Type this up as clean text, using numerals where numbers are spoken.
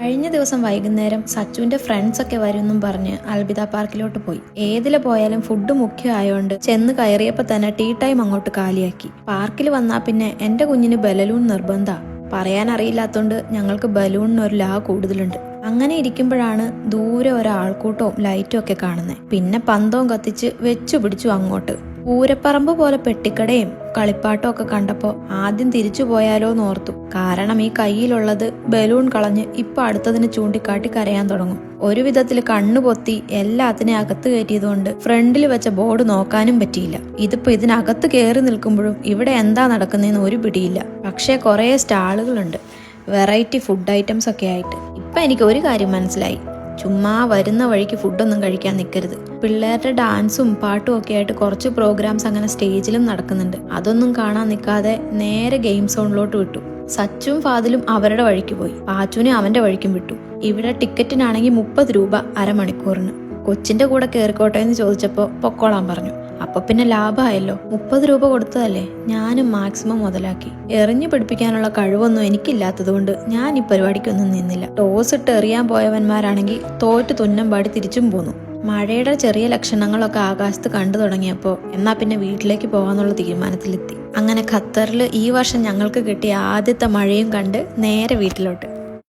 കഴിഞ്ഞ ദിവസം വൈകുന്നേരം സച്ചുവിന്റെ ഫ്രണ്ട്സ് ഒക്കെ വരുമെന്നും പറഞ്ഞ് അൽബിദ പാർക്കിലോട്ട് പോയി. ഏതില് പോയാലും ഫുഡ് മുഖ്യമായോണ്ട് ചെന്ന് കയറിയപ്പോ തന്നെ ടീ ടൈം അങ്ങോട്ട് കാലിയാക്കി. പാർക്കിൽ വന്നാ പിന്നെ എന്റെ കുഞ്ഞിന് ബലൂൺ നിർബന്ധ. പറയാനറിയില്ലാത്തോണ്ട് ഞങ്ങൾക്ക് ബലൂണിന് ഒരു ലാ കൂടുതലുണ്ട്. അങ്ങനെ ഇരിക്കുമ്പോഴാണ് ദൂരെ ഒരാൾക്കൂട്ടവും ലൈറ്റും ഒക്കെ കാണുന്നത്. പിന്നെ പന്തവും കത്തിച്ച് വെച്ചു പിടിച്ചു അങ്ങോട്ട്. പൂരപ്പറമ്പ് പോലെ പെട്ടിക്കടയും കളിപ്പാട്ടും ഒക്കെ കണ്ടപ്പോ ആദ്യം തിരിച്ചു പോയാലോ എന്നോർത്തു. കാരണം ഈ കയ്യിലുള്ളത് ബലൂൺ കളഞ്ഞ് ഇപ്പൊ അടുത്തതിന് ചൂണ്ടിക്കാട്ടി കരയാൻ തുടങ്ങും. ഒരു വിധത്തിൽ കണ്ണുപൊത്തി എല്ലാത്തിനെയും അകത്ത് കയറ്റിയതുകൊണ്ട് ഫ്രണ്ടിൽ വെച്ച ബോർഡ് നോക്കാനും പറ്റിയില്ല. ഇതിപ്പോ ഇതിനകത്ത് കയറി നിൽക്കുമ്പോഴും ഇവിടെ എന്താ നടക്കുന്നതെന്ന് ഒരു പിടിയില്ല. പക്ഷേ കുറേ സ്റ്റാളുകളുണ്ട്, വെറൈറ്റി ഫുഡ് ഐറ്റംസ് ഒക്കെ ആയിട്ട്. ഇപ്പൊ എനിക്ക് ഒരു കാര്യം മനസ്സിലായി, ചുമ്മാ വരുന്ന വഴിക്ക് ഫുഡൊന്നും കഴിക്കാൻ നിൽക്കരുത്. പിള്ളേരുടെ ഡാൻസും പാട്ടും ഒക്കെ ആയിട്ട് കുറച്ച് പ്രോഗ്രാംസ് അങ്ങനെ സ്റ്റേജിലും നടക്കുന്നുണ്ട്. അതൊന്നും കാണാൻ നിൽക്കാതെ നേരെ ഗെയിം സോണിലോട്ട് വിട്ടു. സച്ചും ഫാദിലും അവരുടെ വഴിക്ക് പോയി, പാച്ചുവിനെ അവന്റെ വഴിക്കും വിട്ടു. ഇവിടെ ടിക്കറ്റിനാണെങ്കിൽ 30 രൂപ അരമണിക്കൂറിന്. കൊച്ചിന്റെ കൂടെ കയറിക്കോട്ടെ എന്ന് ചോദിച്ചപ്പോൾ പൊക്കോളാൻ പറഞ്ഞു. അപ്പൊ പിന്നെ ലാഭമായല്ലോ. 30 രൂപ കൊടുത്തതല്ലേ, ഞാനും മാക്സിമം മുതലാക്കി. എറിഞ്ഞു പിടിപ്പിക്കാനുള്ള കഴിവൊന്നും എനിക്കില്ലാത്തതുകൊണ്ട് ഞാൻ ഈ പരിപാടിക്കൊന്നും നിന്നില്ല. ടോസ് ഇട്ട് എറിയാൻ പോയവന്മാരാണെങ്കിൽ തോറ്റ് തുന്നം പാടി തിരിച്ചും പോന്നു. മഴയുടെ ചെറിയ ലക്ഷണങ്ങളൊക്കെ ആകാശത്ത് കണ്ടു തുടങ്ങിയപ്പോൾ എന്നാ പിന്നെ വീട്ടിലേക്ക് പോകാന്നുള്ള തീരുമാനത്തിലെത്തി. അങ്ങനെ ഖത്തറിൽ ഈ വർഷം ഞങ്ങൾക്ക് കിട്ടിയ ആദ്യത്തെ മഴയും കണ്ട് നേരെ വീട്ടിലോട്ട്.